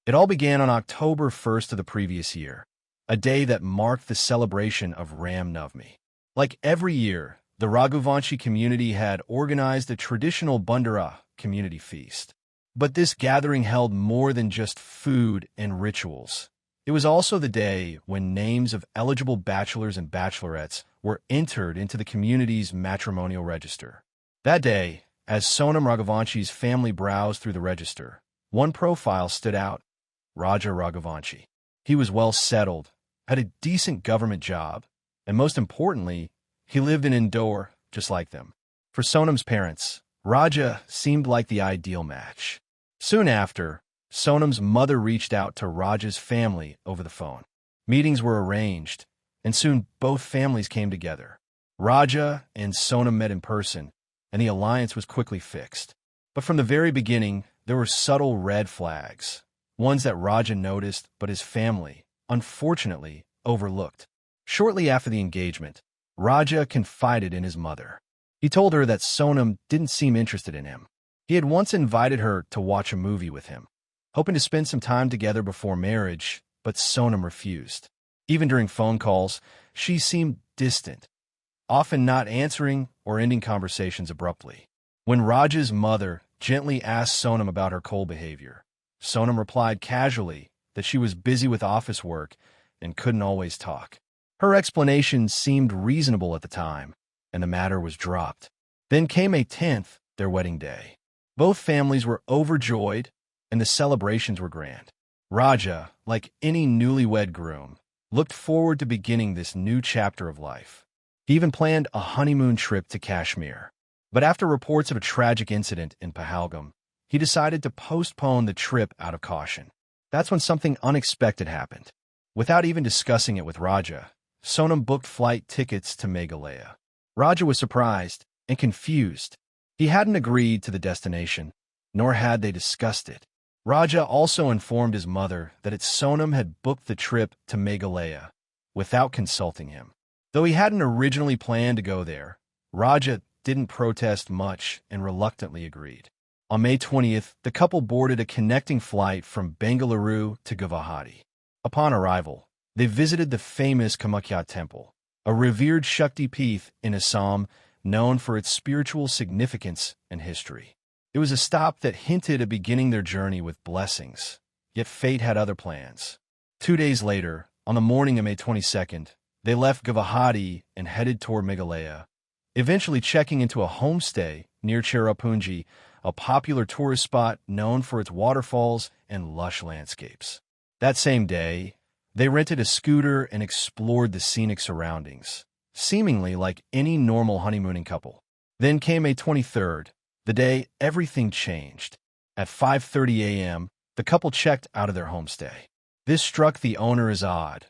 It all began on October 1st of the previous year, a day that marked the celebration of Ram Navami. Like every year, the Raghuvanshi community had organized a traditional Bandara community feast. But this gathering held more than just food and rituals. It was also the day when names of eligible bachelors and bachelorettes were entered into the community's matrimonial register. That day, as Sonam Raghuvanshi's family browsed through the register, one profile stood out: Raja Raghuvanshi. He was well settled, had a decent government job, and most importantly, he lived in Indore, just like them. For Sonam's parents, Raja seemed like the ideal match. Soon after, Sonam's mother reached out to Raja's family over the phone. Meetings were arranged, and soon both families came together. Raja and Sonam met in person, and the alliance was quickly fixed. But from the very beginning, there were subtle red flags, ones that Raja noticed but his family, unfortunately, overlooked. Shortly after the engagement, Raja confided in his mother. He told her that Sonam didn't seem interested in him. He had once invited her to watch a movie with him, hoping to spend some time together before marriage, but Sonam refused. Even during phone calls, she seemed distant, often not answering or ending conversations abruptly. When Raja's mother gently asked Sonam about her cold behavior, Sonam replied casually that she was busy with office work and couldn't always talk. Her explanation seemed reasonable at the time, and the matter was dropped. Then came May 10th, their wedding day. Both families were overjoyed, and the celebrations were grand. Raja, like any newlywed groom, looked forward to beginning this new chapter of life. He even planned a honeymoon trip to Kashmir. But after reports of a tragic incident in Pahalgam, he decided to postpone the trip out of caution. That's when something unexpected happened. Without even discussing it with Raja, Sonam booked flight tickets to Meghalaya. Raja was surprised and confused. He hadn't agreed to the destination, nor had they discussed it. Raja also informed his mother that Sonam had booked the trip to Meghalaya without consulting him. Though he hadn't originally planned to go there, Raja didn't protest much and reluctantly agreed. On May 20th, the couple boarded a connecting flight from Bengaluru to Guwahati. Upon arrival, they visited the famous Kamakhya Temple, a revered Shakti Peeth in Assam known for its spiritual significance and history. It was a stop that hinted at beginning their journey with blessings, yet fate had other plans. 2 days later, on the morning of May 22nd, they left Guwahati and headed toward Meghalaya, eventually checking into a homestay near Cherrapunji, a popular tourist spot known for its waterfalls and lush landscapes. That same day, they rented a scooter and explored the scenic surroundings, seemingly like any normal honeymooning couple. Then came May 23rd, the day everything changed. At 5:30 a.m., the couple checked out of their homestay. This struck the owner as odd.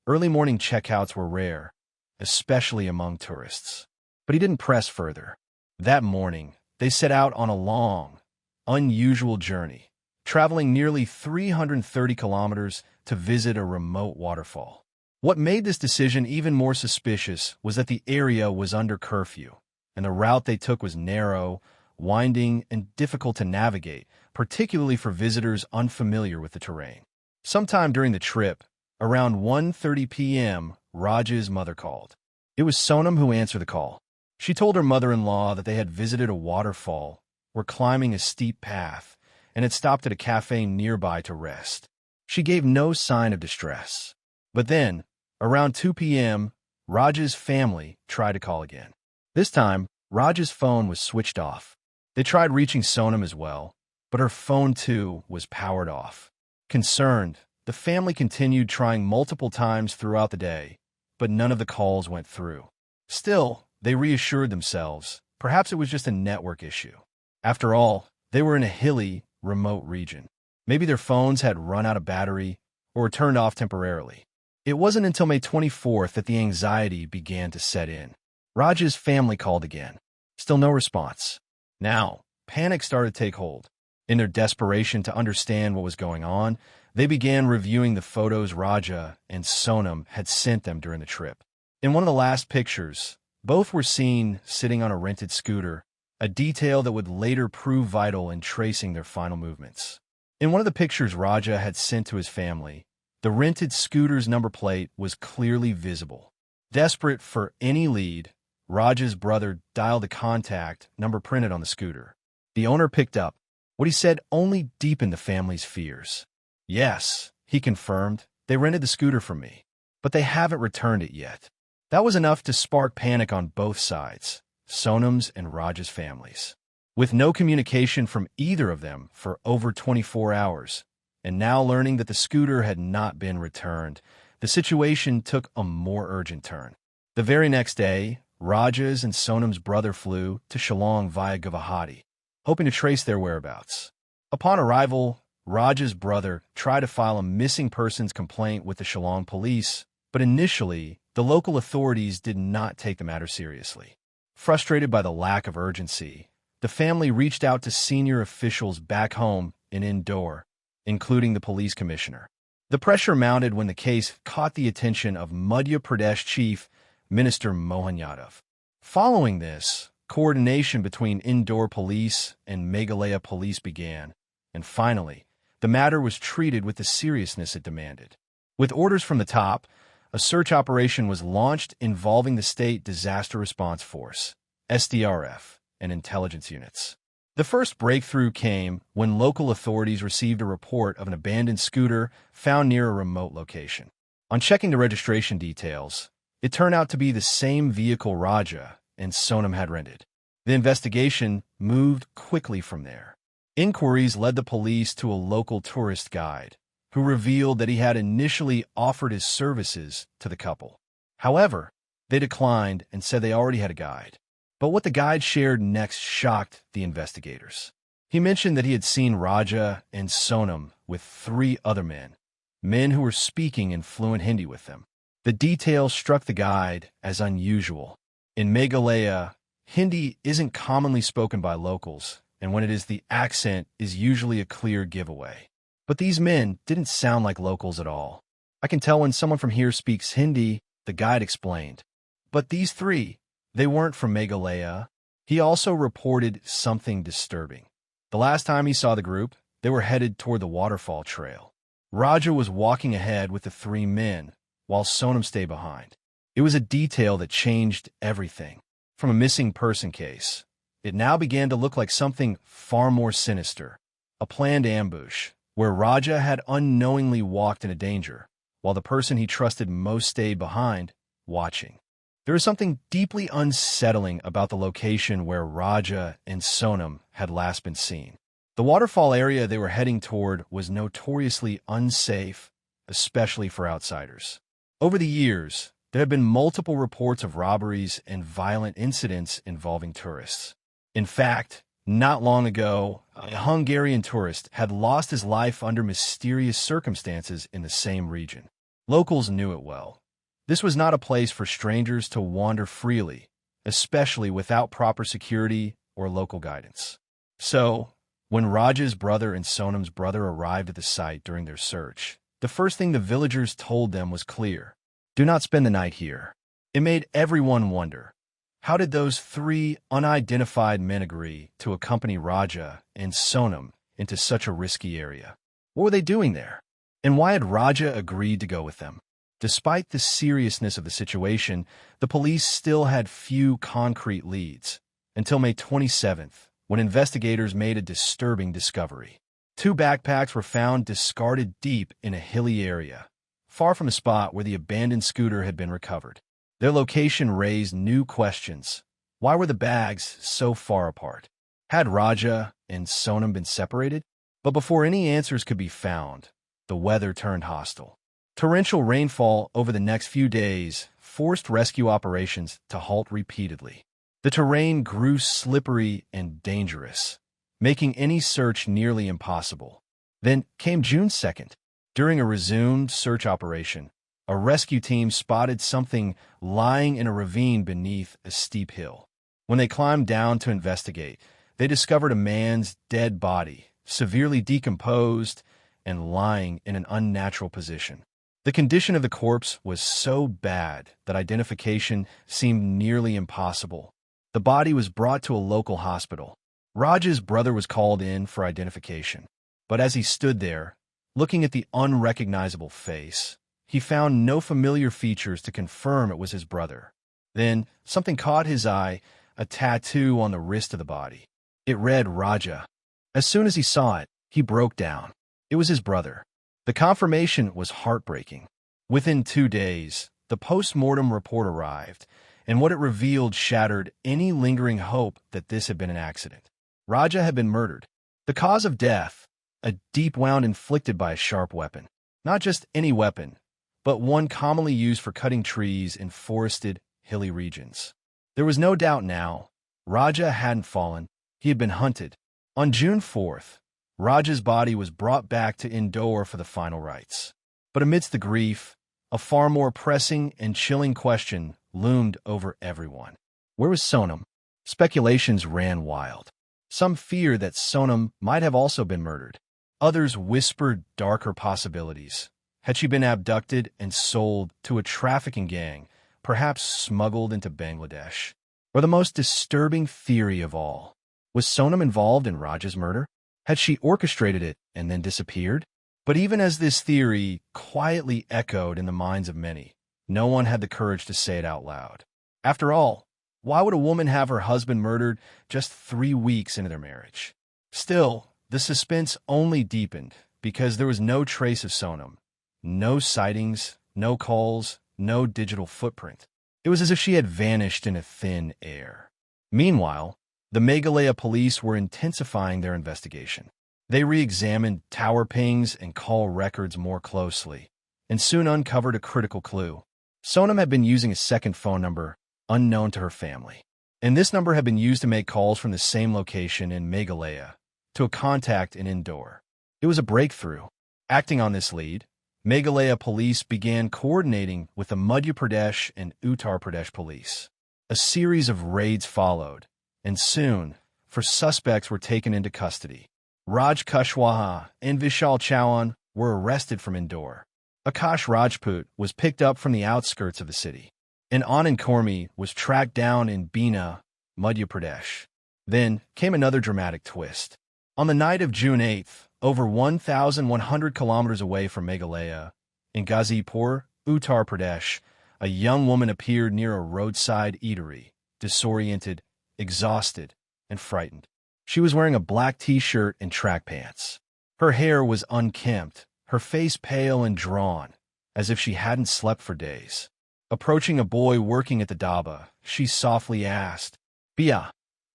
Early morning checkouts were rare, especially among tourists. But he didn't press further. That morning, they set out on a long, unusual journey, traveling nearly 330 kilometers to visit a remote waterfall. What made this decision even more suspicious was that the area was under curfew, and the route they took was narrow, winding, and difficult to navigate, particularly for visitors unfamiliar with the terrain. Sometime during the trip, around 1:30 p.m., Raja's mother called. It was Sonam who answered the call. She told her mother-in-law that they had visited a waterfall, were climbing a steep path, and had stopped at a cafe nearby to rest. She gave no sign of distress. But then, around 2 p.m., Raja's family tried to call again. This time, Raja's phone was switched off. They tried reaching Sonam as well, but her phone too was powered off. Concerned, the family continued trying multiple times throughout the day, but none of the calls went through. Still, they reassured themselves, perhaps it was just a network issue. After all, they were in a hilly, remote region. Maybe their phones had run out of battery or were turned off temporarily. It wasn't until May 24th that the anxiety began to set in. Raja's family called again. Still no response. Now, panic started to take hold. In their desperation to understand what was going on, they began reviewing the photos Raja and Sonam had sent them during the trip. In one of the last pictures, both were seen sitting on a rented scooter, a detail that would later prove vital in tracing their final movements. In one of the pictures Raja had sent to his family, the rented scooter's number plate was clearly visible. Desperate for any lead, Raja's brother dialed the contact number printed on the scooter. The owner picked up. What he said only deepened the family's fears. Yes, he confirmed, they rented the scooter from me, but they haven't returned it yet. That was enough to spark panic on both sides, Sonam's and Raja's families. With no communication from either of them for over 24 hours, and now learning that the scooter had not been returned, the situation took a more urgent turn. The very next day, Raja's and Sonam's brother flew to Shillong via Guwahati, hoping to trace their whereabouts. Upon arrival, Raja's brother tried to file a missing persons complaint with the Shillong police, but initially, the local authorities did not take the matter seriously. Frustrated by the lack of urgency, the family reached out to senior officials back home in Indore, including the police commissioner. The pressure mounted when the case caught the attention of Madhya Pradesh Chief Minister Mohan Yadav. Following this, coordination between Indore police and Meghalaya police began, and finally, the matter was treated with the seriousness it demanded. With orders from the top, a search operation was launched involving the State Disaster Response Force, SDRF, and intelligence units. The first breakthrough came when local authorities received a report of an abandoned scooter found near a remote location. On checking the registration details, it turned out to be the same vehicle Raja and Sonam had rented. The investigation moved quickly from there. Inquiries led the police to a local tourist guide, who revealed that he had initially offered his services to the couple. However, they declined and said they already had a guide. But what the guide shared next shocked the investigators. He mentioned that he had seen Raja and Sonam with 3 other men who were speaking in fluent Hindi with them. The details struck the guide as unusual. In Meghalaya, Hindi isn't commonly spoken by locals, and when it is, the accent is usually a clear giveaway. But these men didn't sound like locals at all. I can tell when someone from here speaks Hindi, the guide explained. But these 3, they weren't from Meghalaya. He also reported something disturbing. The last time he saw the group, they were headed toward the waterfall trail. Raja was walking ahead with the 3 men, while Sonam stayed behind. It was a detail that changed everything. From a missing person case, it now began to look like something far more sinister. A planned ambush, where Raja had unknowingly walked into danger, while the person he trusted most stayed behind, watching. There was something deeply unsettling about the location where Raja and Sonam had last been seen. The waterfall area they were heading toward was notoriously unsafe, especially for outsiders. Over the years, there have been multiple reports of robberies and violent incidents involving tourists. In fact, not long ago, a Hungarian tourist had lost his life under mysterious circumstances in the same region. Locals knew it well. This was not a place for strangers to wander freely, especially without proper security or local guidance. So, when Raja's brother and Sonam's brother arrived at the site during their search, the first thing the villagers told them was clear: do not spend the night here. It made everyone wonder, how did those 3 unidentified men agree to accompany Raja and Sonam into such a risky area? What were they doing there? And why had Raja agreed to go with them? Despite the seriousness of the situation, the police still had few concrete leads, until May 27th, when investigators made a disturbing discovery. 2 backpacks were found discarded deep in a hilly area, far from the spot where the abandoned scooter had been recovered. Their location raised new questions. Why were the bags so far apart? Had Raja and Sonam been separated? But before any answers could be found, the weather turned hostile. Torrential rainfall over the next few days forced rescue operations to halt repeatedly. The terrain grew slippery and dangerous, making any search nearly impossible. Then came June 2nd. During a resumed search operation, a rescue team spotted something lying in a ravine beneath a steep hill. When they climbed down to investigate, they discovered a man's dead body, severely decomposed and lying in an unnatural position. The condition of the corpse was so bad that identification seemed nearly impossible. The body was brought to a local hospital. Raj's brother was called in for identification. But as he stood there, looking at the unrecognizable face, he found no familiar features to confirm it was his brother. Then, something caught his eye, a tattoo on the wrist of the body. It read Raja. As soon as he saw it, he broke down. It was his brother. The confirmation was heartbreaking. Within 2 days, the post-mortem report arrived, and what it revealed shattered any lingering hope that this had been an accident. Raja had been murdered. The cause of death, a deep wound inflicted by a sharp weapon. Not just any weapon, but one commonly used for cutting trees in forested, hilly regions. There was no doubt now. Raja hadn't fallen. He had been hunted. On June 4th, Raja's body was brought back to Indore for the final rites. But amidst the grief, a far more pressing and chilling question loomed over everyone. Where was Sonam? Speculations ran wild. Some feared that Sonam might have also been murdered. Others whispered darker possibilities. Had she been abducted and sold to a trafficking gang, perhaps smuggled into Bangladesh? Or the most disturbing theory of all, was Sonam involved in Raja's murder? Had she orchestrated it and then disappeared? But even as this theory quietly echoed in the minds of many, no one had the courage to say it out loud. After all, why would a woman have her husband murdered just 3 weeks into their marriage? Still, the suspense only deepened because there was no trace of Sonam. No sightings, no calls, no digital footprint. It was as if she had vanished in a thin air. Meanwhile, the Meghalaya police were intensifying their investigation. They re-examined tower pings and call records more closely, and soon uncovered a critical clue. Sonam had been using a second phone number unknown to her family, and this number had been used to make calls from the same location in Meghalaya to a contact in Indore. It was a breakthrough. Acting on this lead, Meghalaya police began coordinating with the Madhya Pradesh and Uttar Pradesh police. A series of raids followed, and soon, 4 suspects were taken into custody. Raj Kushwaha and Vishal Chauhan were arrested from Indore. Akash Rajput was picked up from the outskirts of the city, and Anand Kormi was tracked down in Bina, Madhya Pradesh. Then came another dramatic twist. On the night of June 8th, over 1,100 kilometers away from Meghalaya, in Ghazipur, Uttar Pradesh, a young woman appeared near a roadside eatery, disoriented, exhausted, and frightened. She was wearing a black t-shirt and track pants. Her hair was unkempt, her face pale and drawn, as if she hadn't slept for days. Approaching a boy working at the dhaba, she softly asked, "Bia,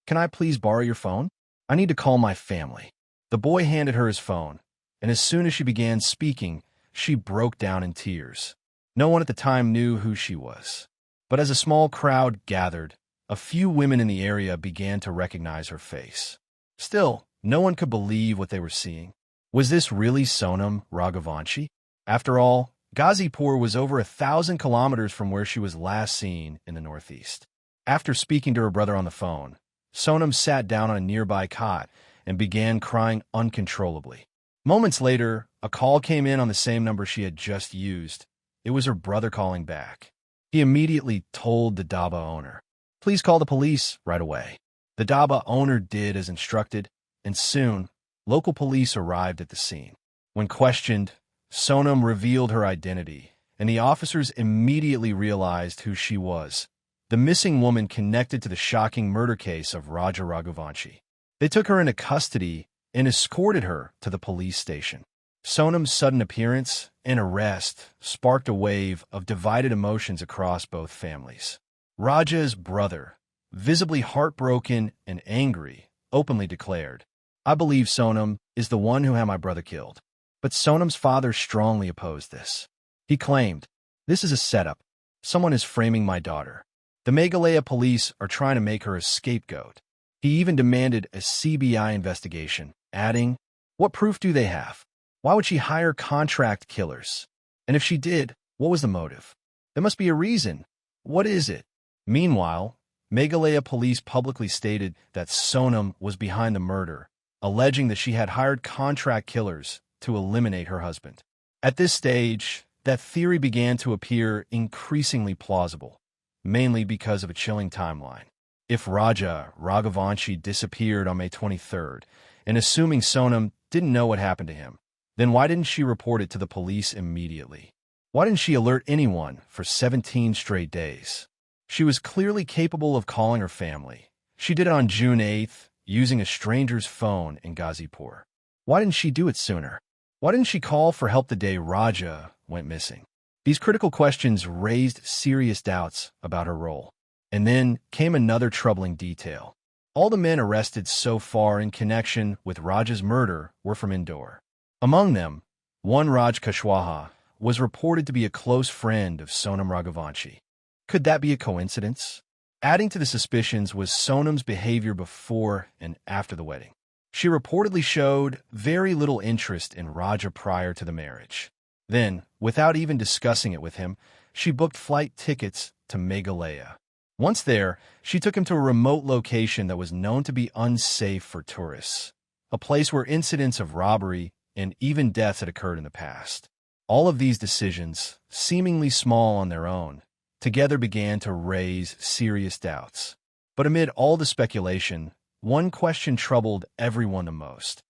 can I please borrow your phone? I need to call my family." The boy handed her his phone, and as soon as she began speaking, she broke down in tears. No one at the time knew who she was. But as a small crowd gathered, a few women in the area began to recognize her face. Still, no one could believe what they were seeing. Was this really Sonam Raghuvanshi? After all, Ghazipur was over 1,000 kilometers from where she was last seen in the northeast. After speaking to her brother on the phone, Sonam sat down on a nearby cot and began crying uncontrollably. Moments later, a call came in on the same number she had just used. It was her brother calling back. He immediately told the dhaba owner, "Please call the police right away." The dhaba owner did as instructed, and soon, local police arrived at the scene. When questioned, Sonam revealed her identity, and the officers immediately realized who she was, the missing woman connected to the shocking murder case of Raja Raghuvanshi. They took her into custody and escorted her to the police station. Sonam's sudden appearance and arrest sparked a wave of divided emotions across both families. Raja's brother, visibly heartbroken and angry, openly declared, "I believe Sonam is the one who had my brother killed." But Sonam's father strongly opposed this. He claimed, "This is a setup. Someone is framing my daughter. The Meghalaya police are trying to make her a scapegoat." He even demanded a CBI investigation, adding, "What proof do they have? Why would she hire contract killers? And if she did, what was the motive? There must be a reason. What is it?" Meanwhile, Meghalaya police publicly stated that Sonam was behind the murder, alleging that she had hired contract killers to eliminate her husband. At this stage, that theory began to appear increasingly plausible, mainly because of a chilling timeline. If Raja Raghuvanshi disappeared on May 23rd, and assuming Sonam didn't know what happened to him. Then why didn't she report it to the police immediately? Why didn't she alert anyone for 17 straight days? She was clearly capable of calling her family. She did it on June 8th, using a stranger's phone in Ghazipur. Why didn't she do it sooner? Why didn't she call for help the day Raja went missing? These critical questions raised serious doubts about her role. And then came another troubling detail. All the men arrested so far in connection with Raja's murder were from Indore. Among them, one Raj Kushwaha was reported to be a close friend of Sonam Raghuvanshi. Could that be a coincidence? Adding to the suspicions was Sonam's behavior before and after the wedding. She reportedly showed very little interest in Raja prior to the marriage. Then, without even discussing it with him, she booked flight tickets to Meghalaya. Once there, she took him to a remote location that was known to be unsafe for tourists, a place where incidents of robbery and even deaths had occurred in the past. All of these decisions, seemingly small on their own, together began to raise serious doubts. But amid all the speculation, one question troubled everyone the most.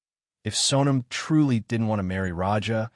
If Sonam truly didn't want to marry Raja,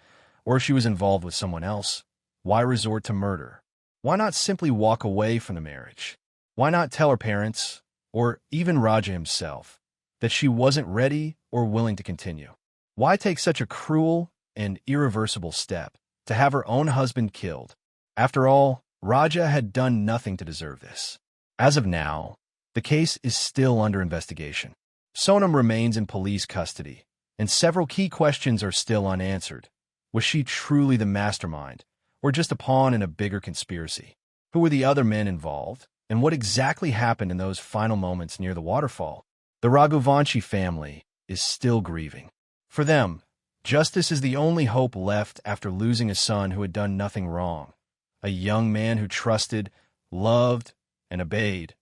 or if she was involved with someone else, why resort to murder? Why not simply walk away from the marriage? Why not tell her parents, or even Raja himself, that she wasn't ready or willing to continue? Why take such a cruel and irreversible step to have her own husband killed? After all, Raja had done nothing to deserve this. As of now, the case is still under investigation. Sonam remains in police custody, and several key questions are still unanswered. Was she truly the mastermind, or just a pawn in a bigger conspiracy? Who were the other men involved, and what exactly happened in those final moments near the waterfall? The Raghuvanshi family is still grieving. For them, justice is the only hope left after losing a son who had done nothing wrong, a young man who trusted, loved, and obeyed,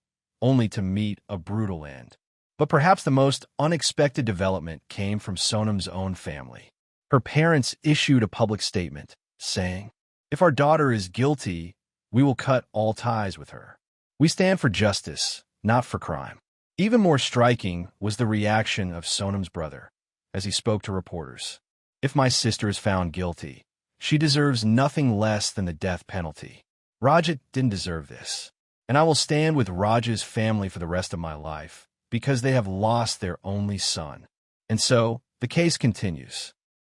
only to meet a brutal end. But perhaps the most unexpected development came from Sonam's own family. Her parents issued a public statement, saying, "If our daughter is guilty, we will cut all ties with her. We stand for justice, not for crime." Even more striking was the reaction of Sonam's brother, as he spoke to reporters. "If my sister is found guilty, she deserves nothing less than the death penalty. Raja didn't deserve this, and I will stand with Raja's family for the rest of my life, because they have lost their only son." And so, the case continues.